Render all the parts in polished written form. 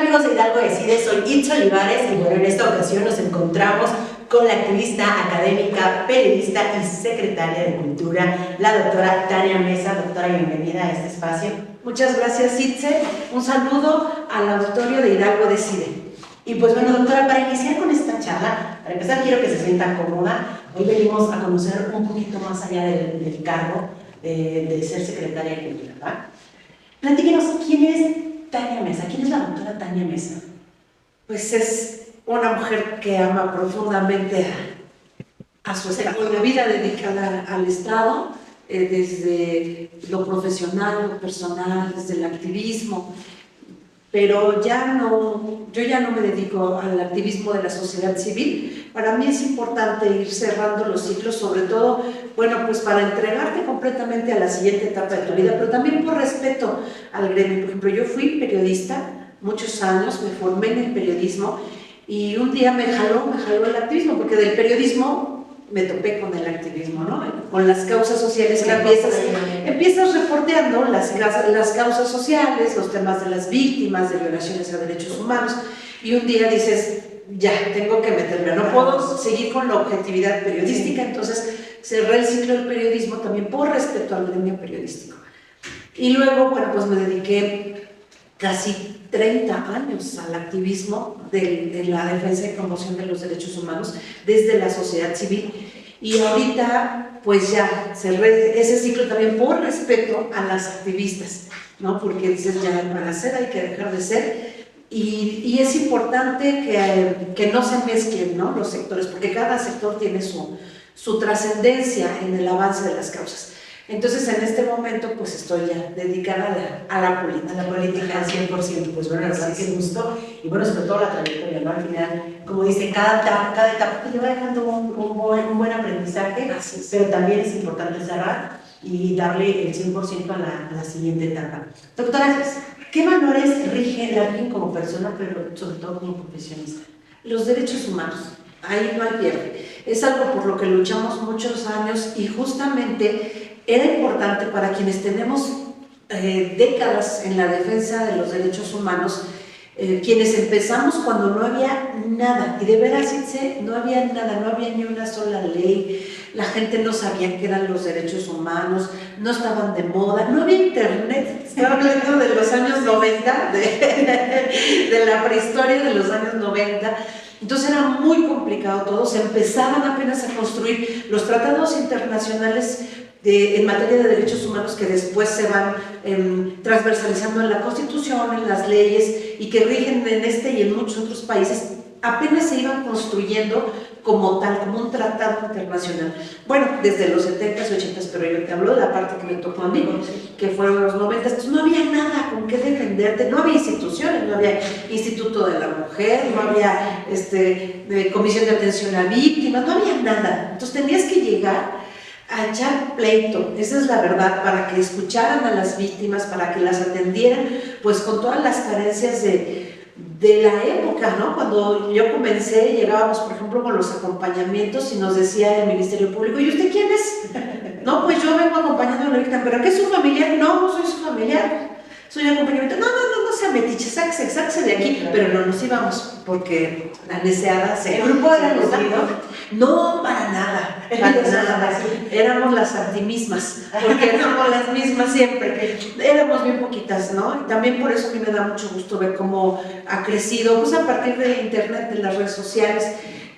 amigos de Hidalgo Decide? Soy Itza Olivares y bueno, en esta ocasión nos encontramos con la activista académica, periodista y secretaria de Cultura, la doctora Tania Mesa. Doctora, bienvenida a este espacio. Muchas gracias, Itze. Un saludo al auditorio de Hidalgo Decide. Y pues bueno, doctora, para iniciar con esta charla, para empezar quiero que se sienta cómoda. Hoy venimos a conocer un poquito más allá del cargo de ser secretaria de Cultura, ¿verdad? Platíquenos, ¿quién es Tania Mesa? ¿Quién es la doctora Tania Mesa? Pues es una mujer que ama profundamente a su estado, una vida dedicada al Estado, desde lo profesional, lo personal, desde el activismo, pero yo ya no me dedico al activismo de la sociedad civil. Para mí es importante ir cerrando los ciclos, sobre todo, bueno, pues para entregarte completamente a la siguiente etapa de tu vida, pero también por respeto al gremio. Por ejemplo, yo fui periodista muchos años, me formé en el periodismo y un día me jaló el activismo, porque del periodismo me topé con el activismo, ¿no? Con las causas sociales que empiezas reporteando las causas sociales, los temas de las víctimas de violaciones a derechos humanos, y un día dices, ya, tengo que meterme, no puedo seguir con la objetividad periodística, entonces cerré el ciclo del periodismo también por respeto al gremio periodístico. Y luego, bueno, pues me dediqué casi 30 años al activismo de la defensa y promoción de los derechos humanos desde la sociedad civil, y ahorita pues ya cerré ese ciclo también por respeto a las activistas, ¿no? Porque dices, ya para ser hay que dejar de ser, y es importante que no se mezclen, ¿no?, los sectores, porque cada sector tiene su trascendencia en el avance de las causas. Entonces, en este momento, pues estoy ya dedicada a la política. A la política al 100%, pues bueno, la verdad que gusto, y bueno, sobre todo la trayectoria, ¿no? Al final, como dice, cada etapa te lleva dejando un buen aprendizaje, pero también es importante cerrar y darle el 100% a la siguiente etapa. Doctora, ¿qué valores rigen como persona, pero sobre todo como profesionista? Los derechos humanos, ahí no hay pierde. Es algo por lo que luchamos muchos años, y justamente era importante para quienes tenemos décadas en la defensa de los derechos humanos, quienes empezamos cuando no había nada, y de veras, no había nada, no había ni una sola ley, la gente no sabía qué eran los derechos humanos, no estaban de moda, no había internet. Estaba hablando de los años 90, de la prehistoria de los años 90. Entonces era muy complicado todo, se empezaban apenas a construir los tratados internacionales en materia de derechos humanos, que después se van transversalizando en la Constitución, en las leyes, y que rigen en este y en muchos otros países. Apenas se iban construyendo como tal, como un tratado internacional. Bueno, desde los 70s, 80s, pero yo te hablo de la parte que me tocó a mí, que fueron los 90s. Entonces no había nada con qué defenderte, no había instituciones, no había Instituto de la Mujer, no había Comisión de Atención a Víctimas, no había nada. Entonces tenías que llegar a echar pleito, esa es la verdad, para que escucharan a las víctimas, para que las atendieran, pues con todas las carencias de la época, ¿no? Cuando yo comencé, llegábamos, por ejemplo, con los acompañamientos y nos decía el Ministerio Público, ¿y usted quién es? No, pues yo vengo acompañando a la víctima. ¿Pero qué es su familiar? No, no soy su familiar, soy acompañamiento. No sea metiche, sáquese de aquí. Pero no nos íbamos, porque la neceada se... ¿El grupo era los No, para nada, éramos las antimismas, porque éramos las mismas siempre, éramos bien poquitas, ¿no? Y también por eso a mí me da mucho gusto ver cómo ha crecido, pues a partir de internet, de las redes sociales,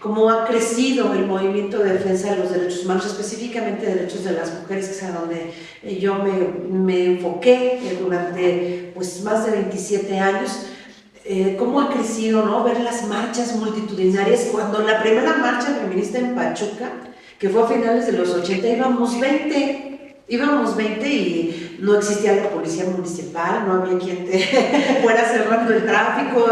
cómo ha crecido el movimiento de defensa de los derechos humanos, específicamente derechos de las mujeres, que es a donde yo me enfoqué durante pues más de 27 años. Cómo ha crecido, ¿no? Ver las marchas multitudinarias. Cuando la primera marcha feminista en Pachuca, que fue a finales de los 80, íbamos 20 y no existía la policía municipal, no había quien te fuera cerrando el tráfico,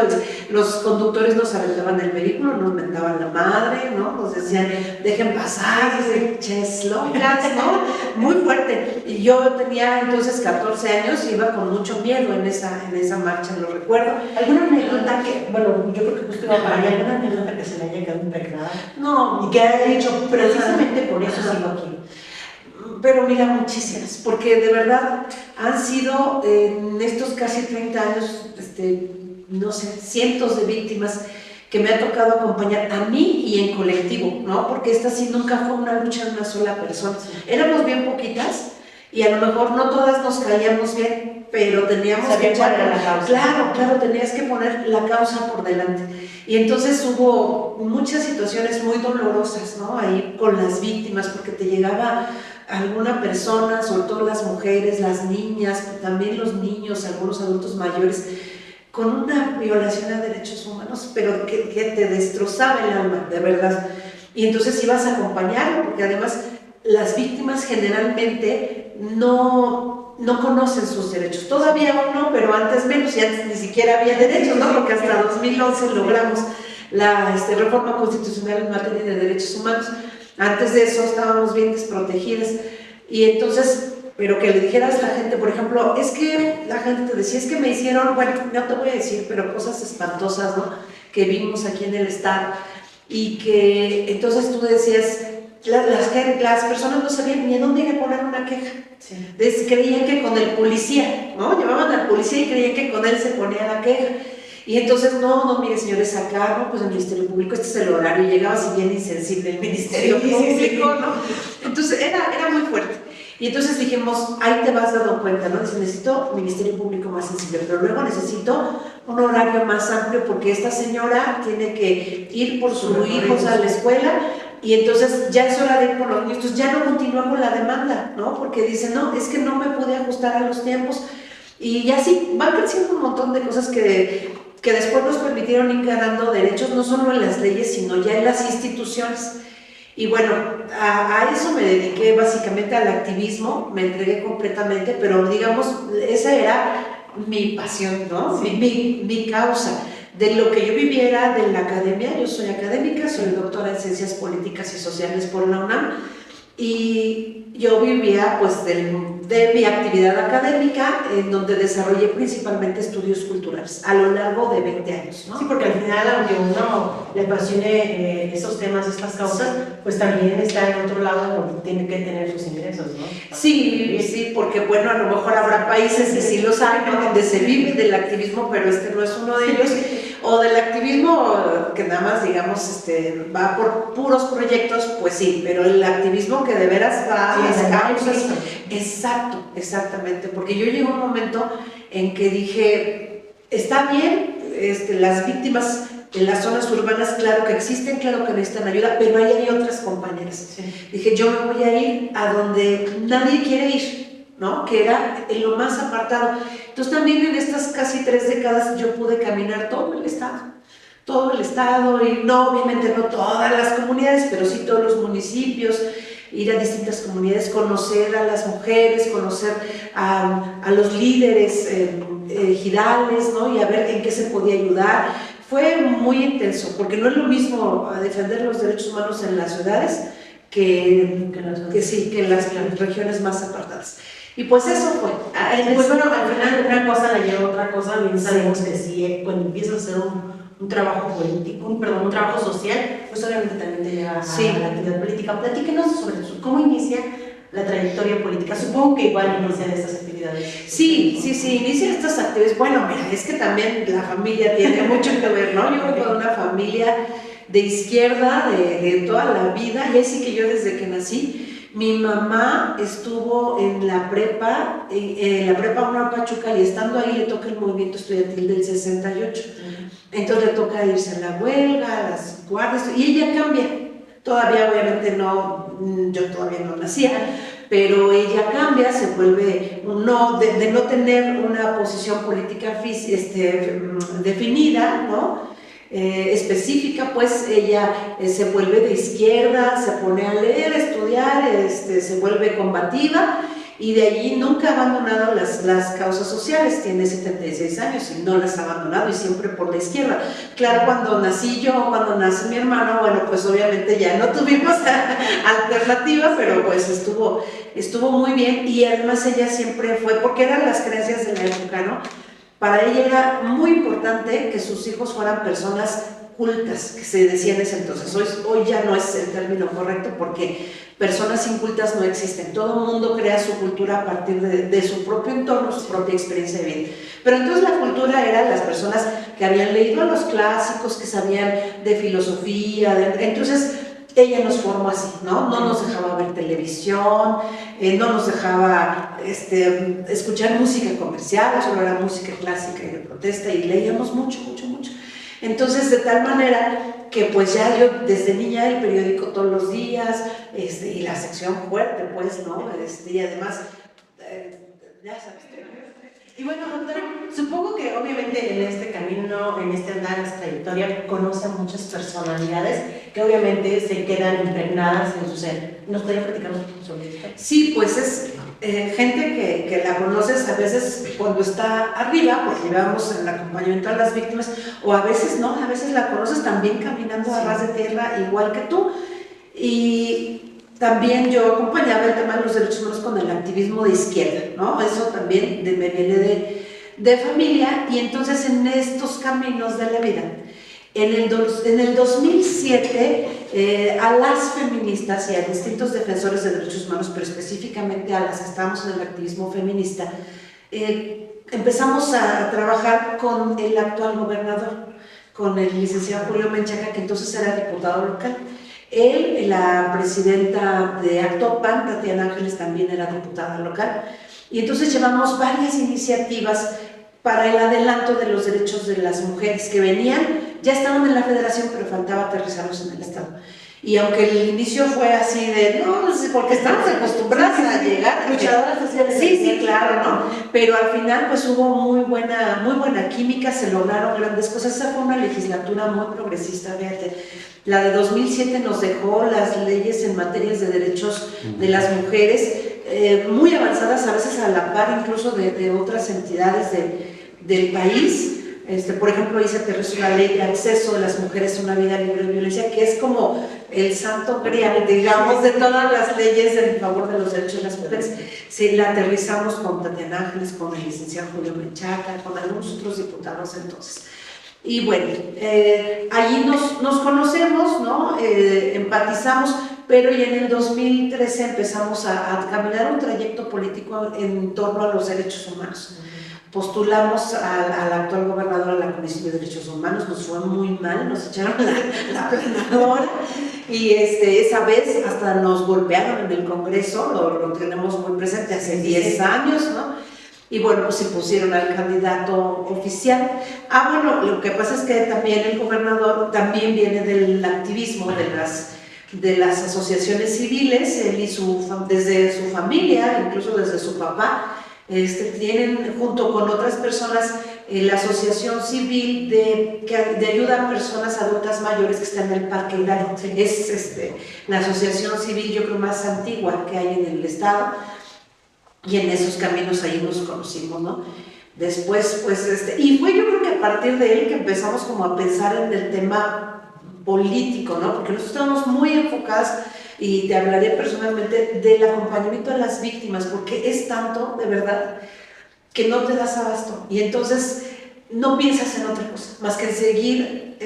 los conductores nos aventaban del vehículo, nos mentaban la madre, ¿no? Nos decían, dejen pasar, ches locas, ¿no? Muy fuerte. Y yo tenía entonces 14 años y iba con mucho miedo en esa marcha, lo recuerdo. ¿Alguna anécdota que, bueno, yo creo que justo iba para allá, alguna anécdota que se le haya quedado impregnada? No. Y que haya dicho, precisamente por eso sigo aquí. Pero mira, muchísimas, porque de verdad han sido en estos casi 30 años no sé, cientos de víctimas que me ha tocado acompañar a mí y en colectivo, ¿no? Porque esta sí nunca fue una lucha de una sola persona. Éramos bien poquitas y a lo mejor no todas nos caíamos bien, pero teníamos que echar la causa. Claro, tenías que poner la causa por delante. Y entonces hubo muchas situaciones muy dolorosas, ¿no? Ahí con las víctimas, porque te llegaba alguna persona, sobre todo las mujeres, las niñas, también los niños, algunos adultos mayores, con una violación a derechos humanos, pero que te destrozaba el alma, de verdad. Y entonces ibas a acompañarlo, porque además las víctimas generalmente no conocen sus derechos. Todavía aún no, pero antes menos, y antes ni siquiera había derechos, ¿no? Porque hasta 2011 logramos la reforma constitucional en materia de derechos humanos. Antes de eso estábamos bien desprotegidas. Y entonces, pero que le dijeras a la gente, por ejemplo, es que la gente te decía, es que me hicieron, bueno, no te voy a decir, pero cosas espantosas, ¿no? Que vimos aquí en el estado. Y que entonces tú decías, las personas no sabían ni a dónde ir a poner una queja. Sí. Entonces, creían que con el policía, ¿no? Llamaban al policía y creían que con él se ponía la queja. Y entonces, no, mire señores, acá, ¿no? Pues el Ministerio Público, este es el horario, y llegaba así bien insensible el Ministerio Público, ¿no? Entonces, era muy fuerte. Y entonces dijimos, ahí te vas dando cuenta, ¿no? Dice, necesito Ministerio Público más sensible, pero luego necesito un horario más amplio porque esta señora tiene que ir por sus hijos a la escuela y entonces ya es hora de ir por los niños, entonces ya no continúa con la demanda, ¿no? Porque dice, no, es que no me pude ajustar a los tiempos y así van creciendo un montón de cosas que después nos permitieron ir ganando derechos, no solo en las leyes, sino ya en las instituciones. Y bueno, a eso me dediqué básicamente al activismo, me entregué completamente, pero digamos, esa era mi pasión, ¿no? Sí. Mi causa. De lo que yo viviera de la academia, yo soy académica, soy doctora en Ciencias Políticas y Sociales por la UNAM, y yo vivía pues de mi actividad académica, en donde desarrollé principalmente estudios culturales a lo largo de 20 años, ¿no? Sí, porque al final, aunque uno le apasione esos temas, estas causas, pues también está en otro lado donde tiene que tener sus ingresos, ¿no? Sí, porque bueno, a lo mejor habrá países que sí los hay, ¿no? Donde se vive del activismo, pero este no es uno de ellos, o del activismo que nada más, digamos, va por puros proyectos, pues sí, pero el activismo que de veras va a las causas. Exactamente, porque yo llegué a un momento en que dije, está bien, las víctimas en las zonas urbanas, claro que existen, claro que necesitan ayuda, pero ahí hay otras compañeras. Sí. Dije, yo me voy a ir a donde nadie quiere ir, ¿no? Que era en lo más apartado. Entonces también en estas casi 3 décadas yo pude caminar todo el estado, y no, obviamente no todas las comunidades, pero sí todos los municipios, ir a distintas comunidades, conocer a las mujeres, conocer a los líderes ejidales, ¿no? Y a ver en qué se podía ayudar. Fue muy intenso, porque no es lo mismo defender los derechos humanos en las ciudades que en las regiones más apartadas. Y pues eso fue. Pues bueno, al final una cosa la lleva a otra cosa, bien sabemos que si cuando empiezas a hacer un trabajo político, un trabajo social, pues obviamente también te lleva a la actividad política. Platíquenos sobre eso, ¿cómo inicia la trayectoria política? Supongo que igual inician estas actividades. Sí, inician estas actividades. Bueno, mira, es que también la familia tiene mucho que ver, ¿no? Yo vengo de una familia de izquierda, de toda la vida, y así que yo desde que nací, mi mamá estuvo en la prepa UNAM Pachuca, y estando ahí le toca el movimiento estudiantil del 68. Entonces le toca irse a la huelga, a las guardias, y ella cambia. Todavía obviamente no, yo todavía no nacía, pero ella cambia, se vuelve, de no tener una posición política definida, ¿no? Específica, pues ella se vuelve de izquierda, se pone a leer, a estudiar, se vuelve combativa, y de allí nunca ha abandonado las causas sociales. Tiene 76 años y no las ha abandonado, y siempre por la izquierda. Claro, cuando nací yo, cuando nace mi hermano, bueno, pues obviamente ya no tuvimos alternativa, pero pues estuvo muy bien. Y además ella siempre fue, porque eran las creencias de la época, ¿no? Para ella era muy importante que sus hijos fueran personas cultas, que se decía en ese entonces. Hoy ya no es el término correcto porque personas incultas no existen. Todo el mundo crea su cultura a partir de su propio entorno, su propia experiencia de vida. Pero entonces la cultura eran las personas que habían leído a los clásicos, que sabían de filosofía, entonces ella nos formó así, ¿no? No nos dejaba ver televisión, no nos dejaba escuchar música comercial, solo era música clásica y de protesta, y leíamos mucho, mucho, mucho. Entonces, de tal manera que pues ya yo desde niña el periódico todos los días, y la sección fuerte, pues, ¿no? Y además, ya sabes. Y bueno, doctora, supongo que obviamente en este camino, en este andar, en esta trayectoria, conoce a muchas personalidades que obviamente se quedan impregnadas en su ser. ¿Nos podría platicar un poco sobre esto? Sí, pues es gente que la conoces a veces cuando está arriba, porque llevamos el acompañamiento a las víctimas, o a veces no, a veces la conoces también caminando a ras de tierra igual que tú. Y también yo acompañaba el tema de los derechos humanos con el activismo de izquierda, ¿no? Eso también me viene de familia, y entonces en estos caminos de la vida, en el 2007, a las feministas y a distintos defensores de derechos humanos, pero específicamente a las que estábamos en el activismo feminista, empezamos a trabajar con el actual gobernador, con el licenciado Julio Menchaca, que entonces era diputado local. Él, la presidenta de Actopan, Tatiana Ángeles, también era diputada local, y entonces llevamos varias iniciativas para el adelanto de los derechos de las mujeres que venían, ya estaban en la federación, pero faltaba aterrizarlos en el estado. Y aunque el inicio fue así de, no, porque estamos acostumbradas a llegar, luchadoras sociales. Sí, claro, ¿no? Pero al final pues hubo muy buena química, se lograron grandes cosas. Esa fue una legislatura muy progresista, fíjate. La de 2007 nos dejó las leyes en materias de derechos de las mujeres muy avanzadas, a veces a la par incluso de otras entidades del país. Por ejemplo, ahí se aterrizó la ley de acceso de las mujeres a una vida libre de violencia, que es como el santo grial, digamos, de todas las leyes en favor de los derechos de las mujeres. Sí, la aterrizamos con Tatiana Ángeles, con el licenciado Julio Menchaca, con algunos otros diputados entonces. Y bueno, allí nos conocemos, ¿no? Empatizamos, pero ya en el 2013 empezamos a caminar un trayecto político en torno a los derechos humanos. Postulamos al actual gobernador a la Comisión de Derechos Humanos, nos fue muy mal, nos echaron la planadora, y esa vez hasta nos golpearon en el Congreso, lo tenemos muy presente, hace 10 años, ¿no? Y bueno, pues se pusieron al candidato oficial. Bueno, lo que pasa es que también el gobernador también viene del activismo, de las asociaciones civiles, él y desde su familia, incluso desde su papá, tienen junto con otras personas la asociación civil de ayuda a personas adultas mayores que están en el Parque Hidalgo. Es la asociación civil, yo creo, más antigua que hay en el estado, y en esos caminos ahí nos conocimos, ¿no? Después, pues, y fue yo creo que a partir de él que empezamos como a pensar en el tema político, ¿no? Porque nosotros estamos muy enfocadas, y te hablaré personalmente del acompañamiento a las víctimas, porque es tanto, de verdad, que no te das abasto, y entonces no piensas en otra cosa, más que en seguir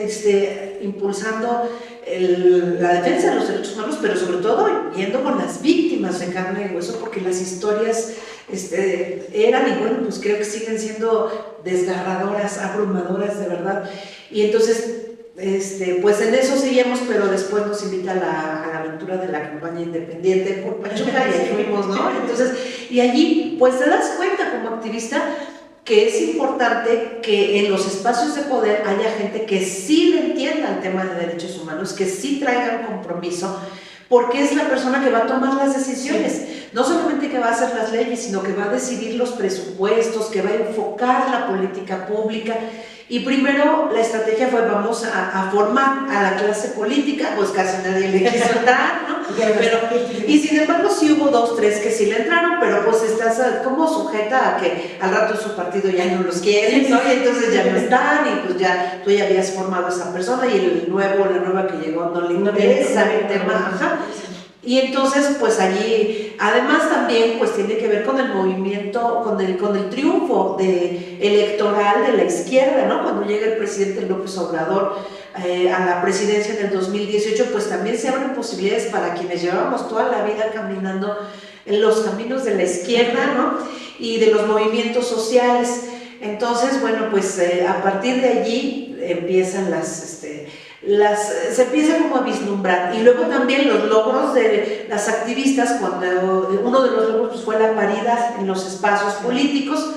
impulsando la defensa de los derechos humanos, pero sobre todo yendo con las víctimas de carne y hueso, porque las historias eran, y bueno, pues creo que siguen siendo desgarradoras, abrumadoras, de verdad. Y entonces, pues en eso seguimos, pero después nos invita a la aventura de la campaña independiente por Pachuca, y ahí fuimos, ¿no? Entonces, y allí, pues te das cuenta como activista que es importante que en los espacios de poder haya gente que sí le entienda el tema de derechos humanos, que sí traiga un compromiso, porque es la persona que va a tomar las decisiones, no solamente que va a hacer las leyes, sino que va a decidir los presupuestos, que va a enfocar la política pública. Y primero la estrategia fue: vamos a formar a la clase política, pues casi nadie le quiso entrar, ¿no? Y sin embargo sí hubo 2, 3 que sí le entraron, pero pues estás como sujeta a que al rato su partido ya no los quiere, ¿no? Y entonces ya no están, y pues ya tú ya habías formado a esa persona, y la nueva que llegó no le interesa el tema, ajá. Y entonces, pues allí, además también, pues tiene que ver con el movimiento, con el triunfo electoral de la izquierda, ¿no? Cuando llega el presidente López Obrador a la presidencia en el 2018, pues también se abren posibilidades para quienes llevamos toda la vida caminando en los caminos de la izquierda, ¿no? Y de los movimientos sociales. Entonces, bueno, pues a partir de allí empiezan se empieza como a vislumbrar. Y luego también los logros de las activistas, cuando uno de los logros pues, fue la paridad en los espacios políticos,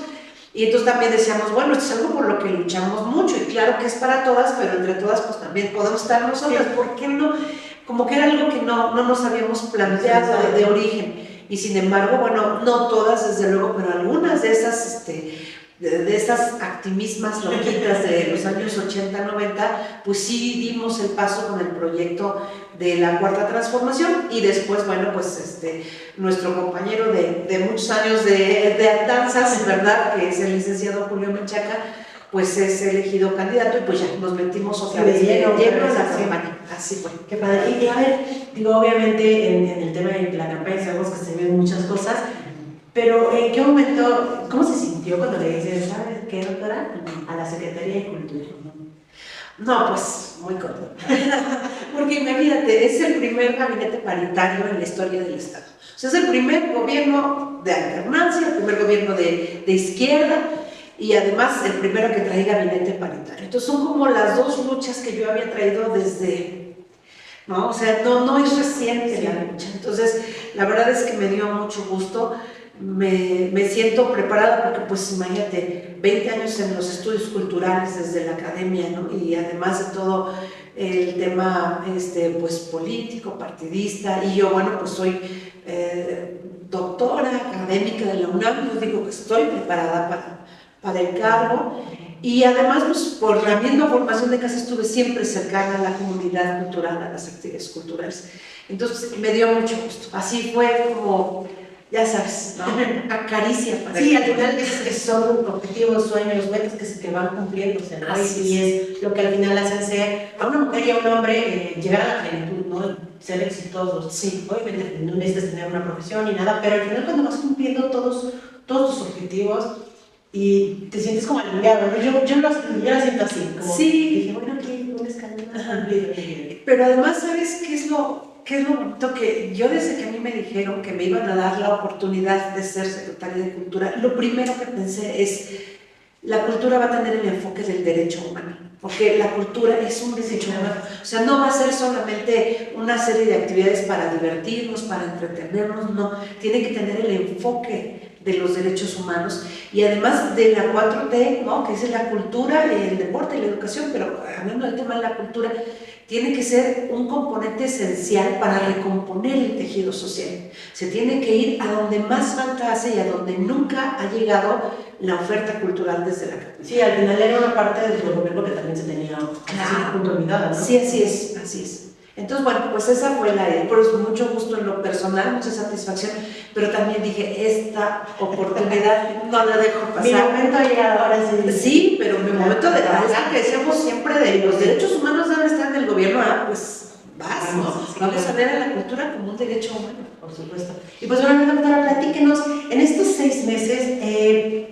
y entonces también decíamos, bueno, esto es algo por lo que luchamos mucho, y claro que es para todas, pero entre todas pues también podemos estar nosotras, ¿por qué no? Como que era algo que no nos habíamos planteado de origen, y sin embargo, bueno, no todas desde luego, pero algunas de esas de estas activismas loquitas de los años 80, 90, pues sí dimos el paso con el proyecto de la Cuarta Transformación, y después, bueno, pues nuestro compañero de muchos años de andanzas, ¿verdad?, que es el licenciado Julio Menchaca, pues es elegido candidato, y pues ya nos metimos otra vez lleno a la campaña. Así fue. Qué padre. Y a ver, digo, obviamente en el tema de la campaña sabemos que se ven muchas cosas, pero ¿en qué momento, cómo se sintió cuando le dices, ¿sabes qué, doctora? A la Secretaría de Cultura. No, pues muy corto. Porque imagínate, es el primer gabinete paritario en la historia del Estado. O sea, es el primer gobierno de alternancia, el primer gobierno de izquierda, y además el primero que trae gabinete paritario. Entonces son como las dos luchas que yo había traído desde, ¿no? O sea, no es reciente la lucha. Entonces, la verdad es que me dio mucho gusto. Me siento preparada porque, pues, imagínate, 20 años en los estudios culturales desde la academia, ¿no? Y además de todo el tema, pues, político, partidista, y yo, bueno, pues soy doctora académica de la UNAM, yo digo que estoy preparada para el cargo, y además, pues, por la misma formación de casa estuve siempre cercana a la comunidad cultural, a las actividades culturales. Entonces, me dio mucho gusto. Así fue como, ya sabes, ¿no? Acaricia para sí, al final son objetivos, sueños, metas que van cumpliéndose, ¿no? Y es lo que al final hacen ser a una mujer y a un hombre llegar a la plenitud, ¿no? Ser exitosos. Sí, obviamente no necesitas tener una profesión ni nada, pero al final cuando vas cumpliendo todos tus objetivos y te sientes como aliviado, ¿no? Yo lo siento así, como sí. Dije, bueno, aquí un escalón más cumplido. Pero además, ¿sabes qué es lo bonito? Que yo, desde que a mí me dijeron que me iban a dar la oportunidad de ser secretaria de Cultura, lo primero que pensé es, la cultura va a tener el enfoque del derecho humano, porque la cultura es un derecho humano. O sea, no va a ser solamente una serie de actividades para divertirnos, para entretenernos, no, tiene que tener el enfoque de los derechos humanos, y además de la 4T, ¿no? Que es la cultura, el deporte y la educación, pero hablando del tema de la cultura, tiene que ser un componente esencial para recomponer el tejido social. Se tiene que ir a donde más falta hace y a donde nunca ha llegado la oferta cultural desde la capital. Sí, al final era una parte del gobierno que también se tenía punto de mirada, ¿no? Sí, así es. Entonces, bueno, pues esa fue la idea. Por eso, mucho gusto en lo personal, mucha satisfacción, pero también dije, esta oportunidad no la dejo pasar. Mi momento ha llegado, ahora sí. Sí, pero mi momento de verdad, que decíamos siempre de los derechos humanos deben estar en el gobierno, pues vas, ¿no? Vamos a ver a la cultura como un derecho humano. Por supuesto. Y pues bueno, doctora, platíquenos, en estos 6 meses,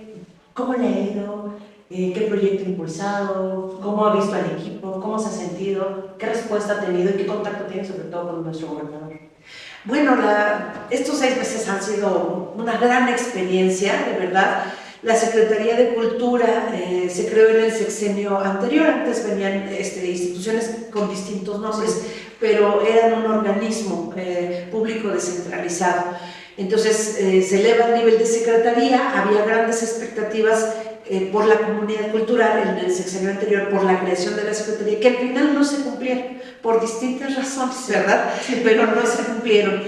¿cómo le ha ido? ¿Qué proyecto ha impulsado? ¿Cómo ha visto al equipo? ¿Cómo se ha sentido? ¿Qué respuesta ha tenido? ¿Y qué contacto tiene sobre todo con nuestro gobernador? Bueno, estos 6 meses han sido una gran experiencia, de verdad. La Secretaría de Cultura se creó en el sexenio anterior. Antes venían instituciones con distintos nombres, pero eran un organismo público descentralizado. Entonces se eleva el nivel de secretaría, había grandes expectativas por la comunidad cultural en el sexenio anterior, por la creación de la Secretaría, que al final no se cumplieron, por distintas razones, ¿verdad? Sí, pero no se cumplieron.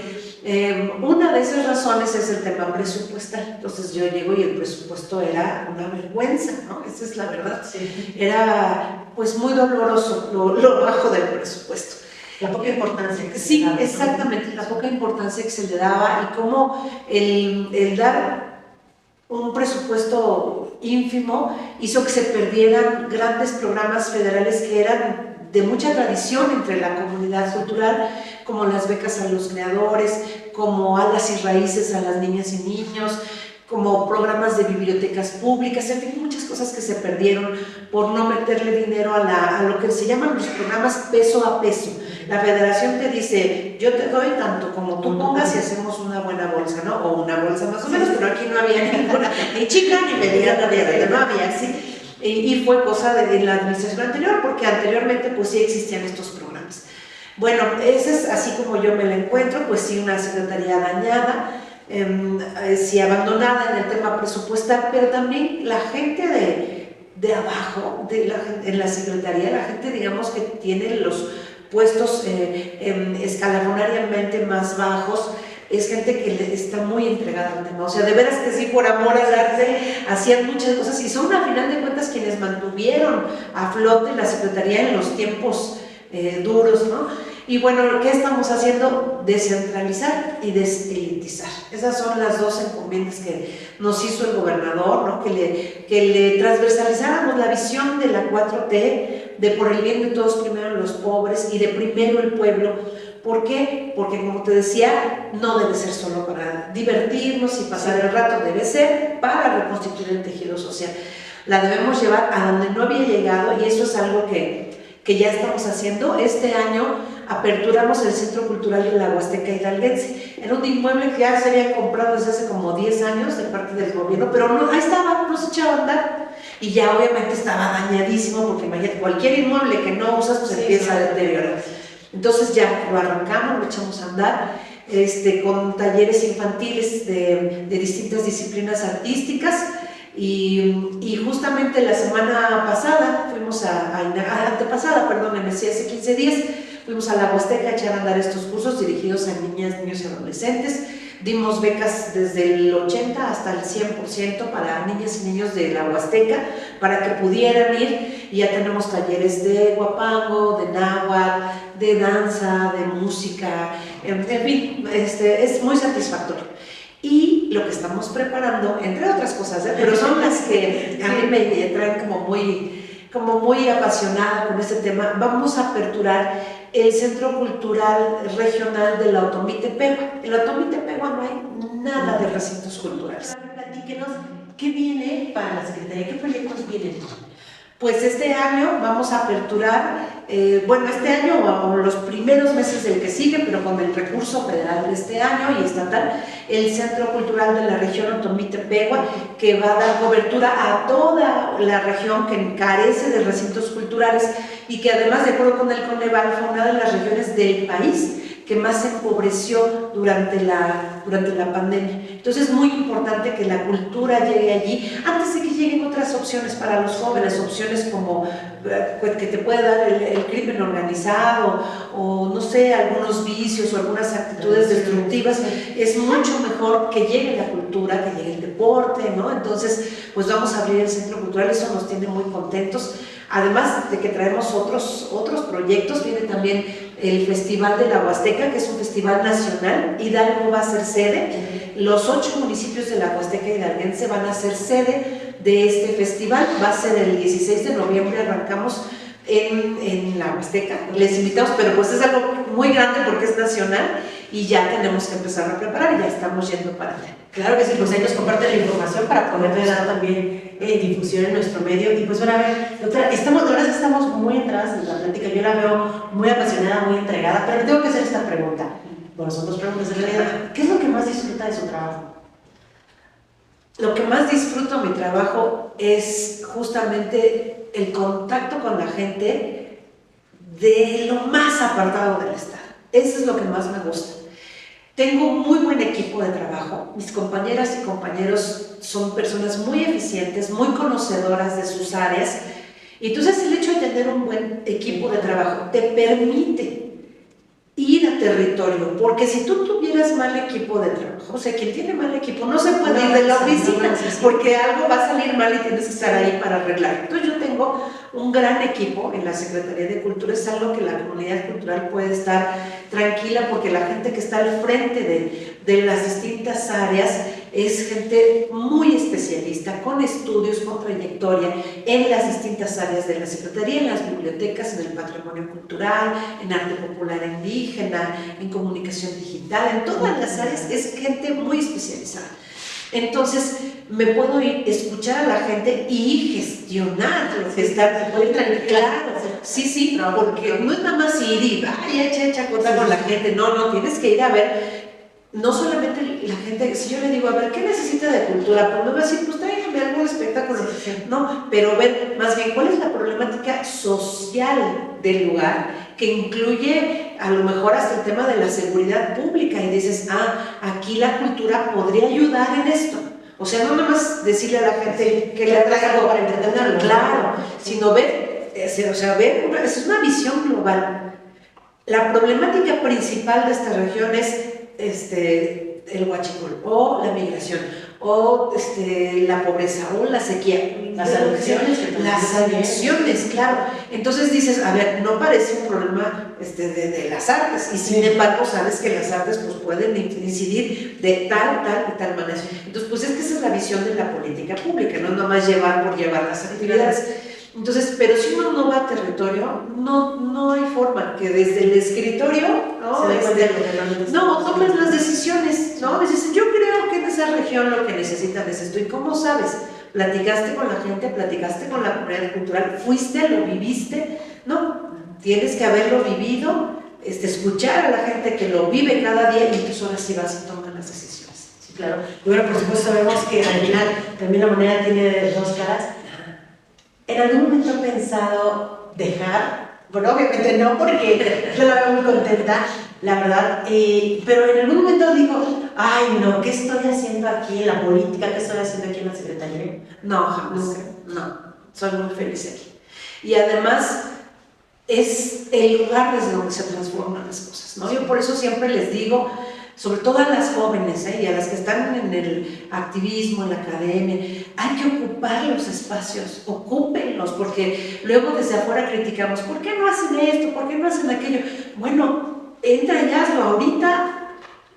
Una de esas razones es el tema presupuestal. Entonces yo llego y el presupuesto era una vergüenza, ¿no? Esa es la verdad. Sí. Era pues muy doloroso lo bajo del presupuesto. La poca importancia que se le daba. Sí, exactamente, la poca importancia que se le daba, y cómo el dar un presupuesto ínfimo hizo que se perdieran grandes programas federales que eran de mucha tradición entre la comunidad cultural, como las becas a los creadores, como alas y raíces a las niñas y niños, como programas de bibliotecas públicas, en fin, muchas cosas que se perdieron por no meterle dinero a lo que se llaman los programas peso a peso. La federación te dice, yo te doy tanto como tú pongas y hacemos una buena bolsa, ¿no? O una bolsa más o menos, pero aquí no había ninguna, ni chica ni mediana, no había así. Y fue cosa de la administración anterior, porque anteriormente pues sí existían estos programas. Bueno, esa es así como yo me la encuentro, pues sí, una secretaría dañada, sí abandonada en el tema presupuestal, pero también la gente de abajo, en la secretaría, la gente digamos que tiene los puestos escalonariamente más bajos, es gente que está muy entregada al tema, o sea, de veras que sí, por amor al arte, hacían muchas cosas y son a final de cuentas quienes mantuvieron a flote la secretaría en los tiempos duros, ¿no? Y bueno, ¿qué estamos haciendo? Descentralizar y deselitizar. Esas son las dos encomiendas que nos hizo el gobernador, ¿no? Que le transversalizáramos la visión de la 4T, de por el bien de todos primero los pobres y de primero el pueblo. ¿Por qué? Porque como te decía, no debe ser solo para divertirnos y pasar el rato, debe ser para reconstituir el tejido social. La debemos llevar a donde no había llegado y eso es algo que ya estamos haciendo. Este año aperturamos el Centro Cultural de la Huasteca Hidalguense. Era un inmueble que ya se había comprado desde hace como 10 años de parte del gobierno, pero no, ahí estaba, no se echaba a andar. Y ya obviamente estaba dañadísimo, porque imagínate, cualquier inmueble que no usas pues empieza a deteriorar. Entonces ya lo arrancamos, lo echamos a andar, con talleres infantiles de distintas disciplinas artísticas. Y justamente la semana pasada, antepasada, hace 15 días, fuimos a la Huasteca a echar a andar estos cursos dirigidos a niñas, niños y adolescentes. Dimos becas desde el 80 hasta el 100% para niñas y niños de la Huasteca, para que pudieran ir, y ya tenemos talleres de guapango, de náhuatl, de danza, de música, en fin, es muy satisfactorio. Y lo que estamos preparando, entre otras cosas, pero son las que a mí me traen como muy apasionada con este tema, vamos a aperturar el Centro Cultural Regional del Otomí Tepehua. En el Otomí Tepehua no hay nada de recintos culturales. Platíquenos, ¿qué viene para la Secretaría? ¿Qué proyectos vienen? Pues este año vamos a aperturar, este año o los primeros meses del que sigue, pero con el recurso federal de este año y estatal, el Centro Cultural de la región Otomí Tepehua, que va a dar cobertura a toda la región que carece de recintos culturales y que además, de acuerdo con el Coneval, fue una de las regiones del país que más se empobreció durante la pandemia. Entonces es muy importante que la cultura llegue allí antes de que lleguen otras opciones para los jóvenes, opciones como que te puede dar el crimen organizado o no sé, algunos vicios o algunas actitudes destructivas. Es mucho mejor que llegue la cultura, que llegue el deporte, ¿no? Entonces pues vamos a abrir el Centro Cultural, eso nos tiene muy contentos. Además de que traemos otros proyectos, viene también el Festival de la Huasteca, que es un festival nacional. Hidalgo va a ser sede, los 8 municipios de la Huasteca hidalguense van a ser sede de este festival. Va a ser el 16 de noviembre, arrancamos en la Huasteca, les invitamos, pero pues es algo muy grande porque es nacional y ya tenemos que empezar a preparar y ya estamos yendo para allá. Claro que sí, pues ahí nos comparten la información para poderle dar también difusión en nuestro medio. Y pues bueno, a ver, doctora, la verdad es que estamos muy entradas en la plática, yo la veo muy apasionada, muy entregada, pero tengo que hacer esta pregunta. Bueno, son 2 preguntas en realidad. ¿Qué es lo que más disfruta de su trabajo? Lo que más disfruto de mi trabajo es justamente el contacto con la gente de lo más apartado del Estado. Eso es lo que más me gusta. Tengo un muy buen equipo de trabajo. Mis compañeras y compañeros son personas muy eficientes, muy conocedoras de sus áreas. Y entonces el hecho de tener un buen equipo de trabajo te permite ir a territorio, porque si tú tuvieras mal equipo de trabajo, o sea, quien tiene mal equipo no se puede ir de la oficina, porque algo va a salir mal y tienes que estar ahí para arreglar. Entonces yo tengo un gran equipo en la Secretaría de Cultura, es algo que la comunidad cultural puede estar tranquila, porque la gente que está al frente de las distintas áreas es gente muy especialista, con estudios, con trayectoria en las distintas áreas de la Secretaría, en las bibliotecas, en el patrimonio cultural, en arte popular indígena, en comunicación digital, en todas las áreas, es gente muy especializada. Entonces, me puedo ir, escuchar a la gente y gestionar lo que está, se puede traer, claro, sí, porque no es nada más ir y vaya, echa contar con la gente, no, tienes que ir a ver, no solamente la gente, si yo le digo, a ver, ¿qué necesita de cultura? Pues me va a decir, pues tráigame algún espectáculo, no, pero ver, más bien, ¿cuál es la problemática social del lugar? Que incluye a lo mejor hasta el tema de la seguridad pública, y dices, aquí la cultura podría ayudar en esto. O sea, no nada más decirle a la gente que le traiga algo para entretenerlo, claro, sino ver, es una visión global. La problemática principal de esta región es el huachicol, o la migración, o la pobreza, o la sequía, las adicciones, claro. Entonces dices, a ver, no parece un problema de las artes, y sin embargo sabes que las artes pues pueden incidir de tal y tal manera. Entonces, pues es que esa es la visión de la política pública, no nomás llevar por llevar las actividades. Entonces, pero si uno no va a territorio, no hay forma que desde el escritorio, tomes las decisiones, ¿no? Dices, yo creo que en esa región lo que necesitan es esto. ¿Y cómo sabes? Platicaste con la gente, platicaste con la comunidad cultural, fuiste, lo viviste, ¿no? Tienes que haberlo vivido, escuchar a la gente que lo vive cada día, y entonces ahora sí vas y tomas las decisiones. Sí, claro. Y bueno, por supuesto sabemos que al final también la moneda tiene dos caras. ¿En algún momento he pensado dejar? Bueno, obviamente no, porque yo la veo muy contenta, la verdad, pero en algún momento digo, ay no, ¿qué estoy haciendo aquí en la política? ¿Qué estoy haciendo aquí en la Secretaría? No, jamás, no, soy muy feliz aquí. Y además es el lugar desde donde se transforman las cosas, ¿no? Yo por eso siempre les digo, sobre todo a las jóvenes, y a las que están en el activismo, en la academia, hay que ocupar los espacios, ocúpenlos, porque luego desde afuera criticamos, ¿por qué no hacen esto? ¿Por qué no hacen aquello? Bueno, entra y hazlo ahorita.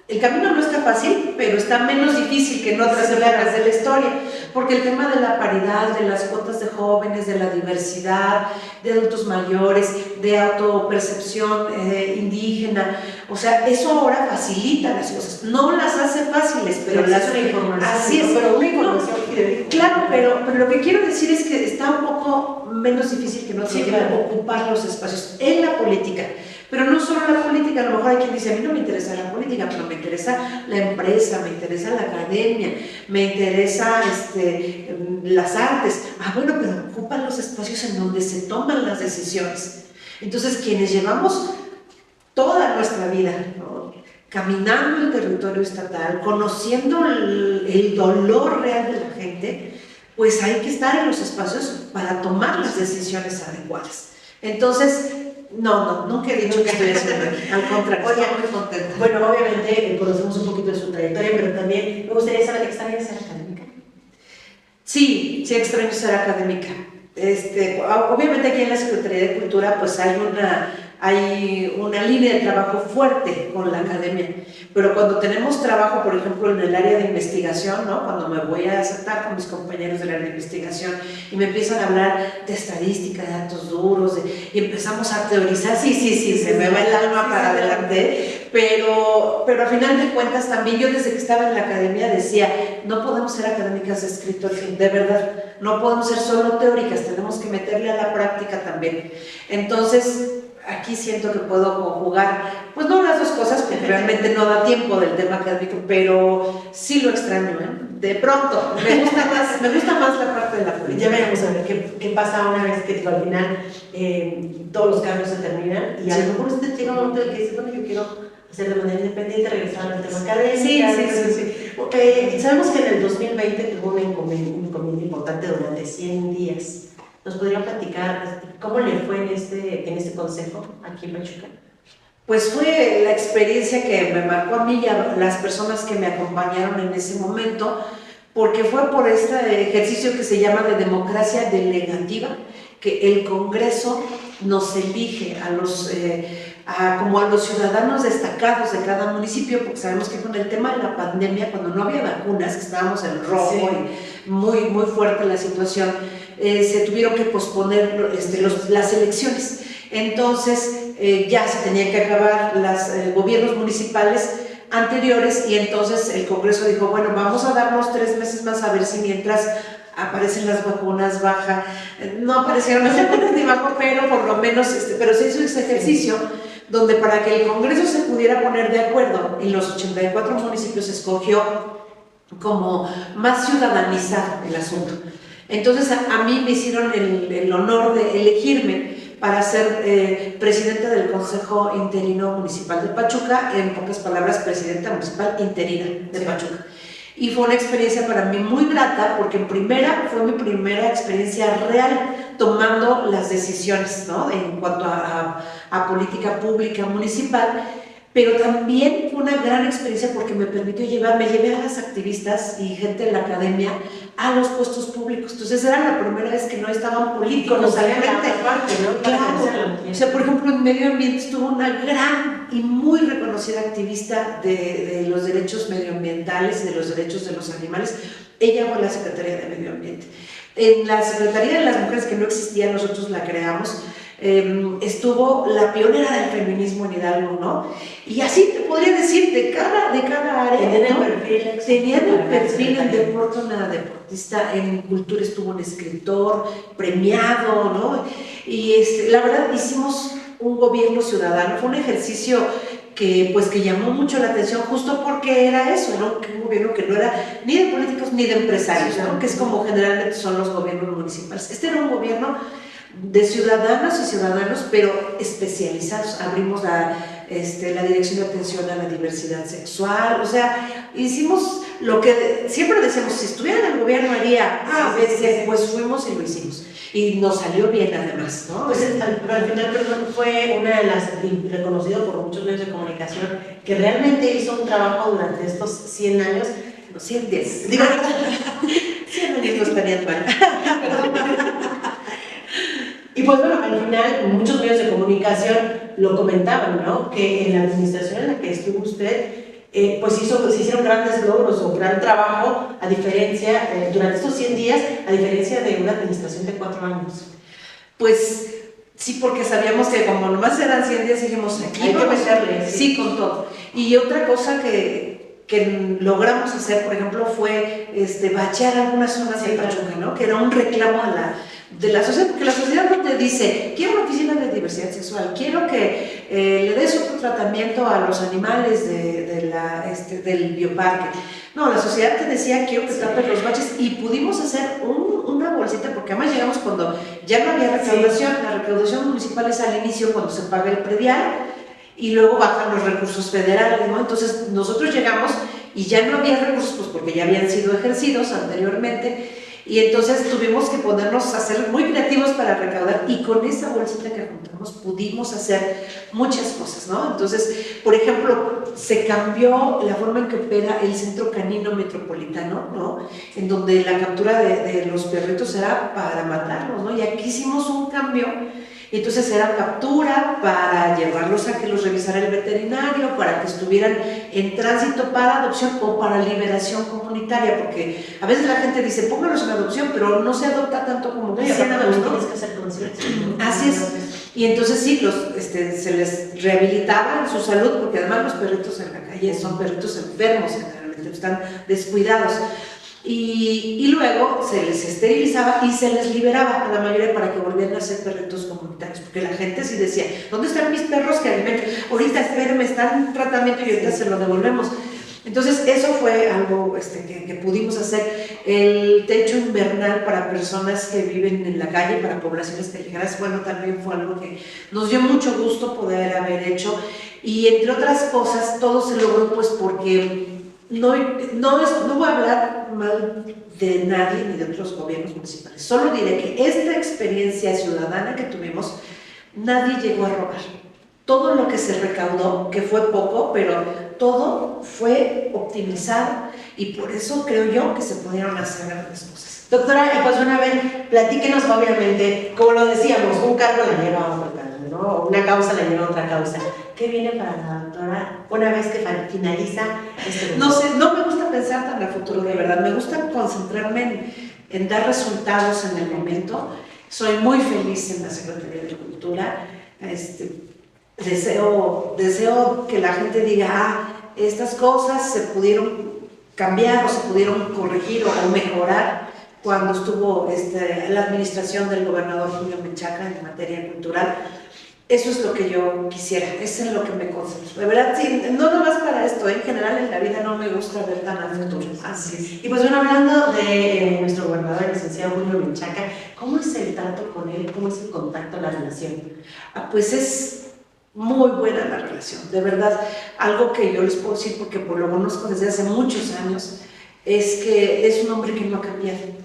El camino no está fácil, pero está menos difícil que en otras épocas de la historia, porque el tema de la paridad, de las cuotas de jóvenes, de la diversidad, de adultos mayores, de autopercepción indígena, o sea, eso ahora facilita las cosas, no las hace fáciles, pero las hace información. Así es, pero una información claro, pero lo que quiero decir es que está un poco menos difícil que no sí, claro, ocupar los espacios en la política. Pero no solo la política, a lo mejor hay quien dice, a mí no me interesa la política, pero me interesa la empresa, me interesa la academia, me interesa las artes. Bueno, pero ocupan los espacios en donde se toman las decisiones. Entonces, quienes llevamos toda nuestra vida, ¿no?, caminando el territorio estatal, conociendo el dolor real de la gente, pues hay que estar en los espacios para tomar las decisiones adecuadas. Entonces, no, nunca he dicho que estoy haciendo aquí, al contrario, estoy muy contenta. Bueno, obviamente conocemos un poquito de su trayectoria, pero también me gustaría saber, ¿extrañas ser académica? Sí, extraño ser académica. Obviamente aquí en la Secretaría de Cultura pues hay una línea de trabajo fuerte con la academia, pero cuando tenemos trabajo, por ejemplo, en el área de investigación, ¿no?, cuando me voy a sentar con mis compañeros del área de investigación y me empiezan a hablar de estadística, de datos duros, y empezamos a teorizar, sí, se me va el alma para adelante, pero a final de cuentas también yo desde que estaba en la academia decía, no podemos ser académicas de escritorio, de verdad, no podemos ser solo teóricas, tenemos que meterle a la práctica también. Entonces, aquí siento que puedo conjugar, pues no las dos cosas, porque realmente no da tiempo del tema académico, pero sí lo extraño, de pronto, me gusta más la parte de la política. Ya veremos a ver qué pasa una vez que al final todos los cambios se terminan, y a lo mejor usted llega a un momento en el que dice, bueno, yo quiero hacer de manera independiente, regresar al tema académico. Sí. Sabemos que en el 2020 tuvo un inconveniente importante durante 100 días. ¿Nos podría platicar cómo le fue en este consejo aquí en Pachuca? Pues fue la experiencia que me marcó a mí y a las personas que me acompañaron en ese momento, porque fue por este ejercicio que se llama de democracia delegativa, que el Congreso nos elige como a los ciudadanos destacados de cada municipio, porque sabemos que con el tema de la pandemia, cuando no había vacunas, que estábamos en rojo y muy, muy fuerte la situación, se tuvieron que posponer las elecciones. Entonces ya se tenían que acabar los gobiernos municipales anteriores y entonces el Congreso dijo, bueno, vamos a darnos 3 meses más a ver si mientras aparecen las vacunas baja, no aparecieron las vacunas ni bajó, pero por lo menos, pero se hizo ese ejercicio donde para que el Congreso se pudiera poner de acuerdo, en los 84 municipios se escogió como más ciudadanizado el asunto. Entonces a mí me hicieron el honor de elegirme para ser presidenta del Consejo Interino Municipal de Pachuca, en pocas palabras, presidenta municipal interina de Pachuca. Y fue una experiencia para mí muy grata, porque fue mi primera experiencia real tomando las decisiones, ¿no?, en cuanto a política pública municipal, pero también fue una gran experiencia porque me permitió me llevé a las activistas y gente de la academia a los puestos públicos. Entonces era la primera vez que no estaban políticos al frente. Claro. O sea, por ejemplo, en medio ambiente estuvo una gran y muy reconocida activista de los derechos medioambientales y de los derechos de los animales. Ella fue la Secretaría de Medio Ambiente. En la Secretaría de las Mujeres, que no existía, nosotros la creamos, estuvo la pionera del feminismo en Hidalgo, ¿no? Y así te podría decir, de cada área, tenían el perfil en deporte, una deportista, en cultura estuvo un escritor premiado, ¿no? Y la verdad hicimos un gobierno ciudadano, fue un ejercicio que llamó mucho la atención, justo porque era eso, ¿no? Que un gobierno que no era ni de políticos ni de empresarios, ¿no? Que es como generalmente son los gobiernos municipales. Este era un gobierno de ciudadanas y ciudadanos, pero especializados. Abrimos la Dirección de Atención a la Diversidad Sexual, o sea, hicimos lo que siempre decíamos, si estuviera en el gobierno haría A, B, C, pues fuimos y lo hicimos. Y nos salió bien además, ¿no? Pues al final, perdón, fue una de las reconocido por muchos medios de comunicación que realmente hizo un trabajo durante estos 100 años, no, 110, digo, 100 años no estarían mal. Y pues bueno, al final muchos medios de comunicación lo comentaban, ¿no? Que en la administración en la que estuvo usted, se hicieron grandes logros o gran trabajo, a diferencia, durante estos 100 días, a diferencia de una administración de 4 años. Pues sí, porque sabíamos que como nomás eran 100 días, dijimos, aquí hay que meterle, sí, con todo. Y otra cosa que logramos hacer, por ejemplo, fue bachear algunas zonas de Pachuca, ¿no? Que era un reclamo de la sociedad, porque la sociedad no te dice, quiero una oficina de diversidad sexual, quiero que le des otro tratamiento a los animales del bioparque. No, la sociedad te decía, quiero que tapes los baches, y pudimos hacer una bolsita, porque además llegamos cuando ya no había recaudación. La recaudación municipal es al inicio, cuando se paga el predial, y luego bajan los recursos federales, ¿no? Entonces nosotros llegamos y ya no había recursos, pues porque ya habían sido ejercidos anteriormente, y entonces tuvimos que ponernos a ser muy creativos para recaudar, y con esa bolsita que juntamos pudimos hacer muchas cosas, ¿no? Entonces, por ejemplo, se cambió la forma en que opera el Centro Canino Metropolitano, ¿no? En donde la captura de los perritos era para matarlos, ¿no? Y aquí hicimos un cambio. Entonces era captura para llevarlos a que los revisara el veterinario, para que estuvieran en tránsito para adopción o para liberación comunitaria, porque a veces la gente dice, póngalos en adopción, pero no se adopta tanto como quisiéramos, ¿no? Tienes que hacer conciencia. Así es. Y entonces sí, se les rehabilitaba en su salud, porque además los perritos en la calle son perritos enfermos, generalmente están descuidados. Y luego se les esterilizaba y se les liberaba a la mayoría para que volvieran a ser perritos comunitarios, porque la gente sí decía, ¿dónde están mis perros que alimentan? Ahorita espérenme, están en tratamiento y ahorita se lo devolvemos. Entonces eso fue algo que pudimos hacer. El techo invernal para personas que viven en la calle, para poblaciones callejeras, bueno, también fue algo que nos dio mucho gusto poder haber hecho, y entre otras cosas todo se logró pues porque no voy a hablar mal de nadie ni de otros gobiernos municipales, solo diré que esta experiencia ciudadana que tuvimos, nadie llegó a robar. Todo lo que se recaudó, que fue poco, pero todo fue optimizado, y por eso creo yo que se pudieron hacer grandes cosas. Doctora, y pues una vez, platíquenos obviamente, como lo decíamos, un cargo la lleva a otro cargo, ¿no? Una causa la lleva a otra causa. ¿Qué viene para la doctora una vez que finaliza este No sé, no me gusta pensar tan a futuro, de verdad. Me gusta concentrarme en dar resultados en el momento. Soy muy feliz en la Secretaría de Cultura. Deseo que la gente diga, estas cosas se pudieron cambiar o se pudieron corregir o mejorar cuando estuvo la administración del gobernador Julio Menchaca en materia cultural. Eso es lo que yo quisiera, es en lo que me concentro. De verdad, sí, no nomás para esto, en general en la vida no me gusta ver tan al futuro. Así es. Y pues bueno, hablando de nuestro gobernador, el licenciado Julio Menchaca, ¿cómo es el trato con él? ¿Cómo es el contacto, la relación? Pues es muy buena la relación, de verdad. Algo que yo les puedo decir, porque por lo conozco desde hace muchos años, es que es un hombre que no ha cambiado.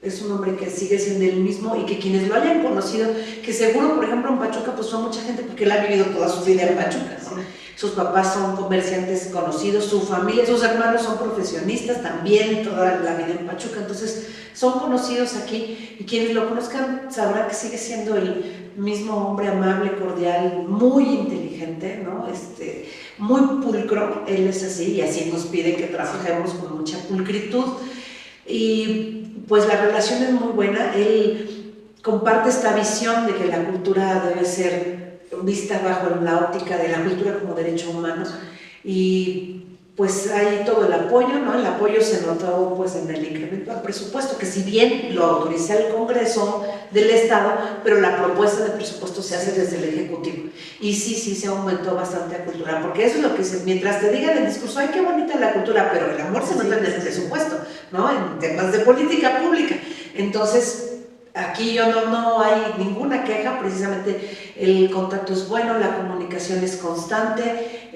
Es un hombre que sigue siendo el mismo y que quienes lo hayan conocido, que seguro, por ejemplo, en Pachuca, pues son mucha gente porque él ha vivido toda su vida en Pachuca, ¿no? Sus papás son comerciantes conocidos, su familia, sus hermanos son profesionistas también, toda la vida en Pachuca, entonces son conocidos aquí y quienes lo conozcan sabrán que sigue siendo el mismo hombre amable, cordial, muy inteligente, ¿no? Muy pulcro, él es así y así nos pide que trabajemos con mucha pulcritud. Y pues la relación es muy buena. Él comparte esta visión de que la cultura debe ser vista bajo la óptica de la cultura como derecho humano, y pues hay todo el apoyo, ¿no? El apoyo se notó pues en el incremento al presupuesto, que si bien lo autoriza el Congreso del Estado, pero la propuesta de presupuesto se hace desde el Ejecutivo. Y sí se aumentó bastante a cultura, porque eso es lo que dice, mientras te digan el discurso, ay, qué bonita la cultura, pero el amor se nota en el presupuesto, ¿no? En temas de política pública. Entonces, aquí no hay ninguna queja, precisamente el contacto es bueno, la comunicación es constante,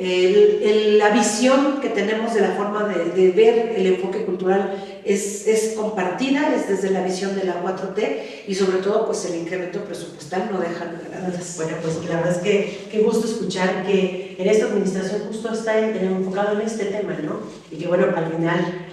la visión que tenemos de la forma de ver el enfoque cultural es compartida, es desde la visión de la 4T y sobre todo pues el incremento presupuestal no deja lugar a dudas. Bueno, pues la verdad es que qué gusto escuchar que en esta administración justo está enfocado en este tema, ¿no? Y que bueno, al final,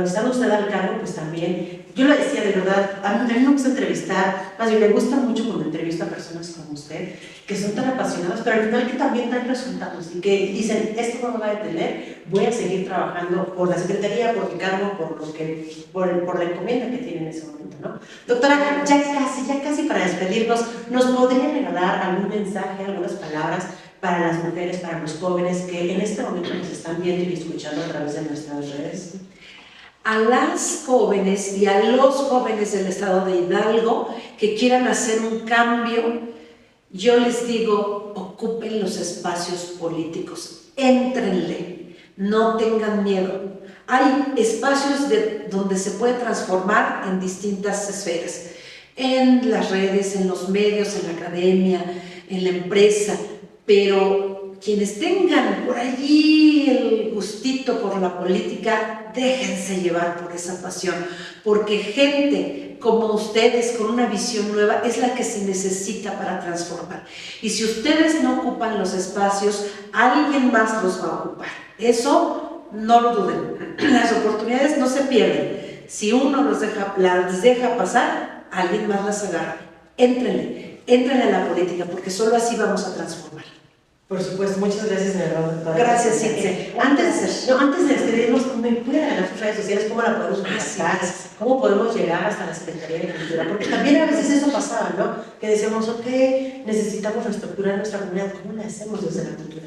estando usted al cargo, pues también, yo lo decía de verdad, a mí me gusta entrevistar, más bien me gusta mucho cuando entrevisto a personas como usted, que son tan apasionadas, pero al final que también dan resultados y que dicen, esto no me va a detener, voy a seguir trabajando por la Secretaría, por mi cargo, por la encomienda que tiene en ese momento, ¿no? Doctora, ya casi para despedirnos, ¿nos podría regalar algún mensaje, algunas palabras para las mujeres, para los jóvenes que en este momento nos están viendo y escuchando a través de nuestras redes? A las jóvenes y a los jóvenes del estado de Hidalgo que quieran hacer un cambio, yo les digo, ocupen los espacios políticos, éntrenle, no tengan miedo. Hay espacios donde se puede transformar en distintas esferas, en las redes, en los medios, en la academia, en la empresa, pero quienes tengan por allí el gustito por la política, déjense llevar por esa pasión, porque gente como ustedes con una visión nueva es la que se necesita para transformar. Y si ustedes no ocupan los espacios, alguien más los va a ocupar. Eso no lo duden. Las oportunidades no se pierden. Si uno las deja pasar, alguien más las agarra. Éntrenle a la política, porque solo así vamos a transformar. Por supuesto, muchas gracias de verdad, doctora. Gracias, Cintia. Antes de despedirnos, ¿me puede dar las redes sociales? ¿Cómo la podemos contactar? ¿Cómo podemos llegar hasta la Secretaría de Cultura? Porque también a veces eso pasaba, ¿no? Que decíamos, ok, necesitamos reestructurar nuestra comunidad, ¿cómo la hacemos desde la cultura?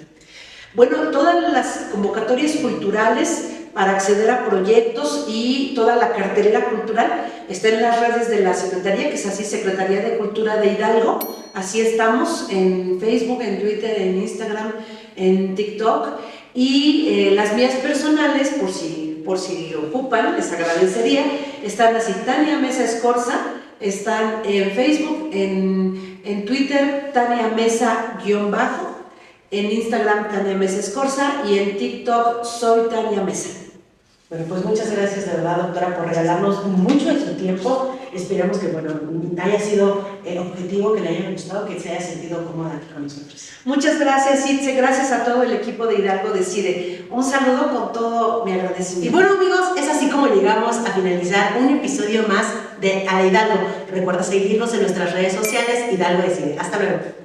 Bueno, todas las convocatorias culturales para acceder a proyectos y toda la cartelera cultural está en las redes de la Secretaría, que es así, Secretaría de Cultura de Hidalgo. Así estamos en Facebook, en Twitter, en Instagram, en TikTok. Y las mías personales, por si ocupan, les agradecería, están así, Tania Mesa Escorza, están en Facebook, en Twitter, Tania Mesa _ en Instagram Tania Mesa Escorza y en TikTok soy Tania Mesa. Bueno, pues muchas gracias de verdad, doctora, por regalarnos mucho de su tiempo. Esperamos que, bueno, haya sido objetivo, que le haya gustado, que se haya sentido cómoda aquí con nosotros. Muchas gracias, Itze, gracias a todo el equipo de Hidalgo Decide. Un saludo con todo mi agradecimiento. Y bueno, amigos, es así como llegamos a finalizar un episodio más de A Hidalgo. Recuerda seguirnos en nuestras redes sociales, Hidalgo Decide. Hasta luego.